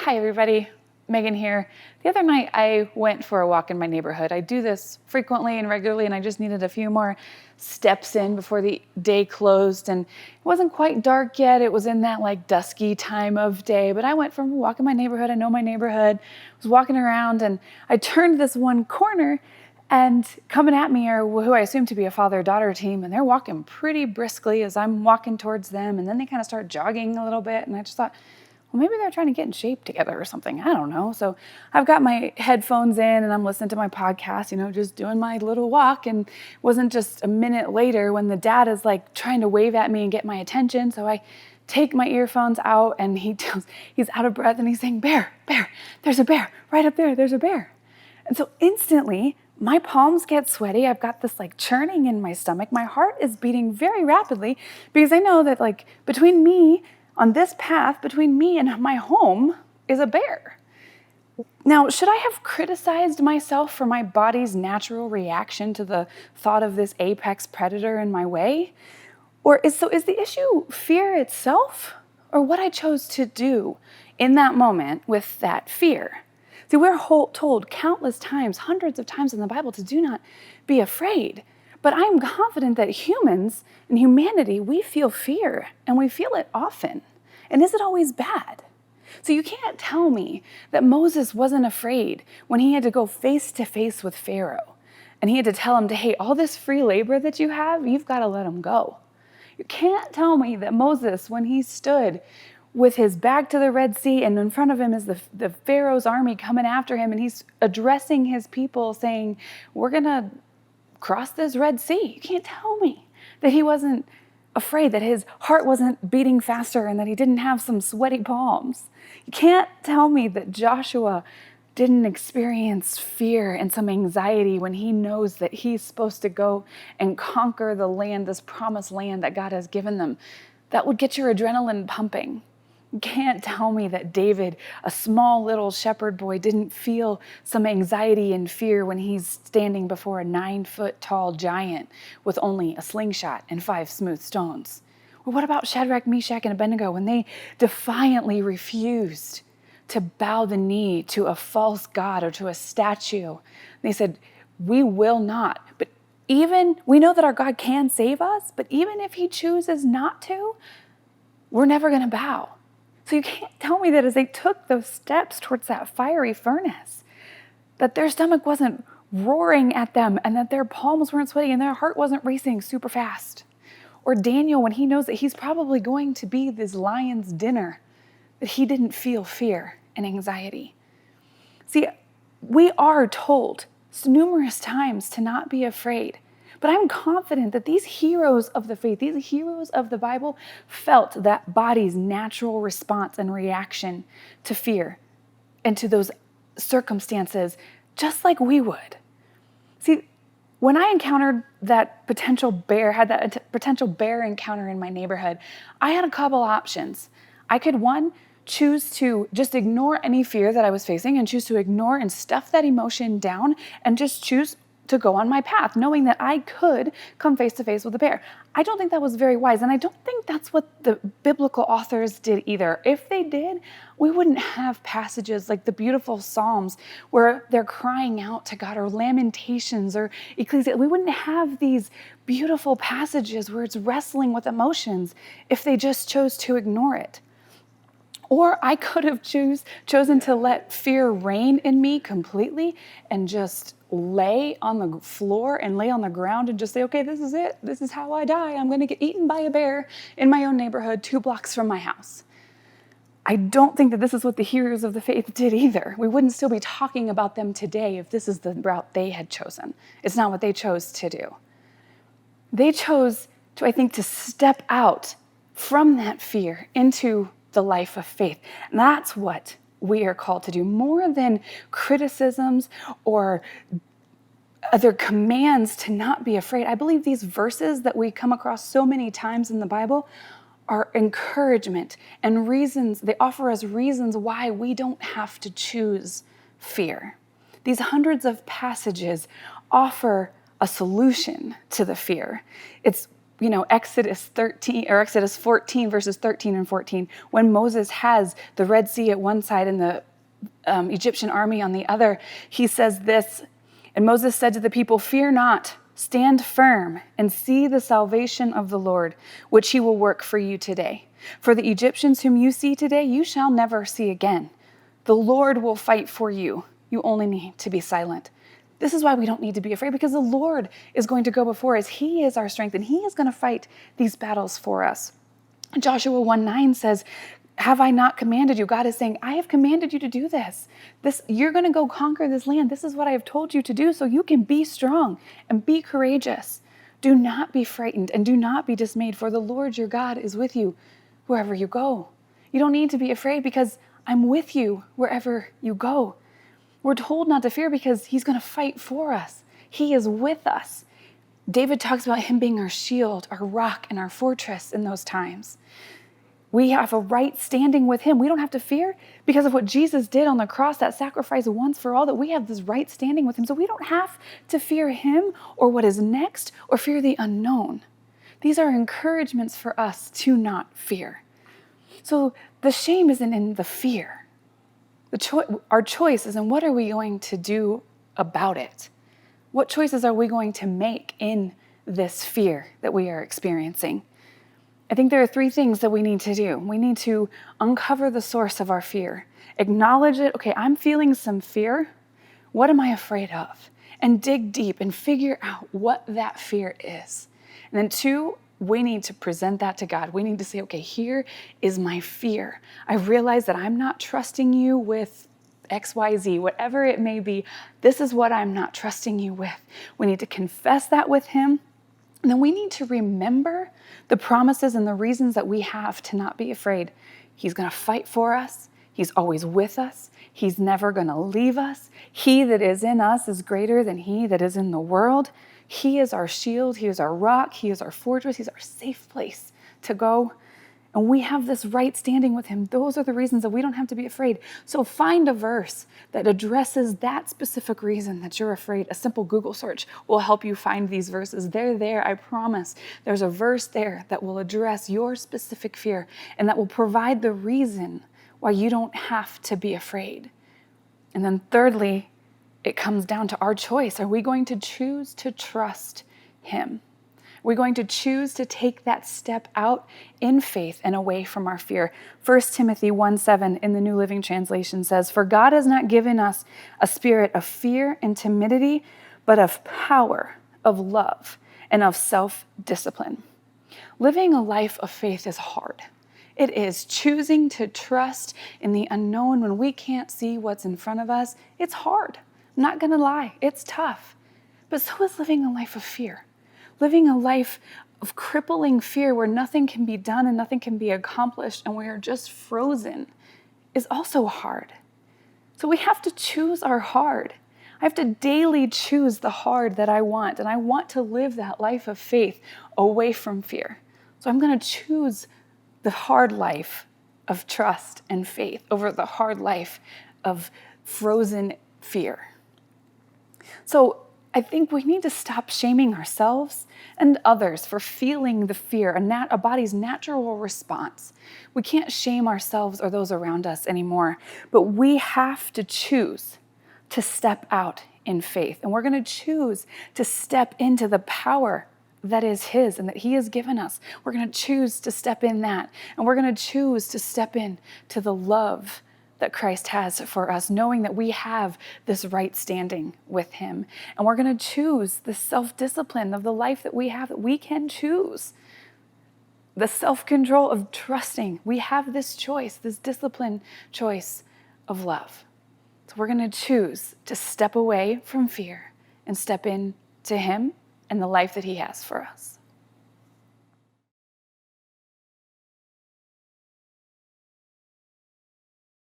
Hi everybody, Megan here. The other night I went for a walk in my neighborhood. I do this frequently and regularly, and I just needed a few more steps in before the day closed. And it wasn't quite dark yet. It was in that dusky time of day, but I went for a walk in my neighborhood. I know my neighborhood. I was walking around and I turned this one corner, and coming at me are who I assume to be a father-daughter team, and they're walking pretty briskly as I'm walking towards them, and then they kind of start jogging a little bit, and I just thought, well, maybe they're trying to get in shape together or something. I don't know. So I've got my headphones in and I'm listening to my podcast, just doing my little walk. And it wasn't just a minute later when the dad is trying to wave at me and get my attention. So I take my earphones out and he's out of breath and he's saying, "Bear, bear, there's a bear right up there. There's a bear." And so instantly my palms get sweaty. I've got this churning in my stomach. My heart is beating very rapidly because I know that between me on this path, between me and my home, is a bear. Now, should I have criticized myself for my body's natural reaction to the thought of this apex predator in my way? Or is the issue fear itself, or what I chose to do in that moment with that fear? See, we're told countless times, hundreds of times in the Bible, to do not be afraid. But I'm confident that humans and humanity, we feel fear, and we feel it often. And is it always bad? So you can't tell me that Moses wasn't afraid when he had to go face to face with Pharaoh. And he had to tell him, hey, all this free labor that you have, you've got to let him go. You can't tell me that Moses, when he stood with his back to the Red Sea and in front of him is the Pharaoh's army coming after him, and he's addressing his people saying, we're going to cross this Red Sea. You can't tell me that he wasn't afraid, that his heart wasn't beating faster and that he didn't have some sweaty palms. You can't tell me that Joshua didn't experience fear and some anxiety when he knows that he's supposed to go and conquer the land, this promised land that God has given them. That would get your adrenaline pumping. You can't tell me that David, a small little shepherd boy, didn't feel some anxiety and fear when he's standing before a 9-foot-tall giant with only a slingshot and 5 smooth stones. Or what about Shadrach, Meshach, and Abednego when they defiantly refused to bow the knee to a false god or to a statue? They said, we will not. But we know that our God can save us, but even if he chooses not to, we're never going to bow. So you can't tell me that as they took those steps towards that fiery furnace, that their stomach wasn't roaring at them and that their palms weren't sweaty and their heart wasn't racing super fast. Or Daniel, when he knows that he's probably going to be this lion's dinner, that he didn't feel fear and anxiety. See, we are told numerous times to not be afraid. But I'm confident that these heroes of the faith, these heroes of the Bible, felt that body's natural response and reaction to fear and to those circumstances, just like we would. See, when I encountered that potential bear encounter in my neighborhood, I had a couple options. I could, one, choose to just ignore any fear that I was facing and choose to ignore and stuff that emotion down and just choose to go on my path, knowing that I could come face to face with a bear. I don't think that was very wise, and I don't think that's what the biblical authors did either. If they did, we wouldn't have passages like the beautiful Psalms where they're crying out to God, or Lamentations or Ecclesiastes. We wouldn't have these beautiful passages where it's wrestling with emotions if they just chose to ignore it. Or I could have chosen to let fear reign in me completely and just lay on the floor and lay on the ground and just say, okay, this is it. This is how I die. I'm going to get eaten by a bear in my own neighborhood 2 blocks from my house. I don't think that this is what the heroes of the faith did either. We wouldn't still be talking about them today if this is the route they had chosen. It's not what they chose to do. They chose to, I think, to step out from that fear into the life of faith. And that's what we are called to do, more than criticisms or other commands to not be afraid. I believe these verses that we come across so many times in the Bible are encouragement and reasons. They offer us reasons why we don't have to choose fear. These hundreds of passages offer a solution to the fear. It's Exodus 14 verses 13 and 14, when Moses has the Red Sea at one side and the Egyptian army on the other, he says this, and Moses said to the people, "Fear not, stand firm and see the salvation of the Lord, which he will work for you today. For the Egyptians whom you see today, you shall never see again. The Lord will fight for you. You only need to be silent." This is why we don't need to be afraid, because the Lord is going to go before us. He is our strength, and he is going to fight these battles for us. Joshua 1:9 says, "Have I not commanded you?" God is saying, I have commanded you to do this. You're going to go conquer this land. This is what I have told you to do, so you can be strong and be courageous. Do not be frightened and do not be dismayed, for the Lord your God is with you wherever you go. You don't need to be afraid because I'm with you wherever you go. We're told not to fear because he's going to fight for us. He is with us. David talks about him being our shield, our rock, and our fortress in those times. We have a right standing with him. We don't have to fear because of what Jesus did on the cross, that sacrifice once for all, that we have this right standing with him. So we don't have to fear him or what is next or fear the unknown. These are encouragements for us to not fear. So the shame isn't in the fear. Our choice is in what are we going to do about it? What choices are we going to make in this fear that we are experiencing? I think there are 3 things that we need to do. We need to uncover the source of our fear, acknowledge it. Okay, I'm feeling some fear. What am I afraid of? And dig deep and figure out what that fear is. And then 2, we need to present that to God. We need to say, okay, here is my fear. I realize that I'm not trusting you with XYZ, whatever it may be. This is what I'm not trusting you with. We need to confess that with him. And then we need to remember the promises and the reasons that we have to not be afraid. He's going to fight for us. He's always with us. He's never going to leave us. He that is in us is greater than he that is in the world. He is our shield. He is our rock. He is our fortress. He's our safe place to go. And we have this right standing with him. Those are the reasons that we don't have to be afraid. So find a verse that addresses that specific reason that you're afraid. A simple Google search will help you find these verses. They're there, I promise. There's a verse there that will address your specific fear and that will provide the reason why you don't have to be afraid. And then thirdly, it comes down to our choice. Are we going to choose to trust him? We're going to choose to take that step out in faith and away from our fear. 1 Timothy 1:7 in the New Living Translation says, "For God has not given us a spirit of fear and timidity, but of power, of love, and of self-discipline." Living a life of faith is hard. It is choosing to trust in the unknown when we can't see what's in front of us. It's hard. I'm not going to lie. It's tough. But so is living a life of fear. Living a life of crippling fear where nothing can be done and nothing can be accomplished and we are just frozen is also hard. So we have to choose our hard. I have to daily choose the hard that I want, and I want to live that life of faith away from fear. So I'm going to choose the hard life of trust and faith over the hard life of frozen fear. So I think we need to stop shaming ourselves and others for feeling the fear, a body's natural response. We can't shame ourselves or those around us anymore, but we have to choose to step out in faith. And we're going to choose to step into the power that is his and that he has given us. We're going to choose to step in that. And we're going to choose to step in to the love that Christ has for us, knowing that we have this right standing with him. And we're going to choose the self-discipline of the life that we have, that we can choose. The self-control of trusting. We have this choice, this discipline choice of love. So we're going to choose to step away from fear and step in to him and the life that he has for us.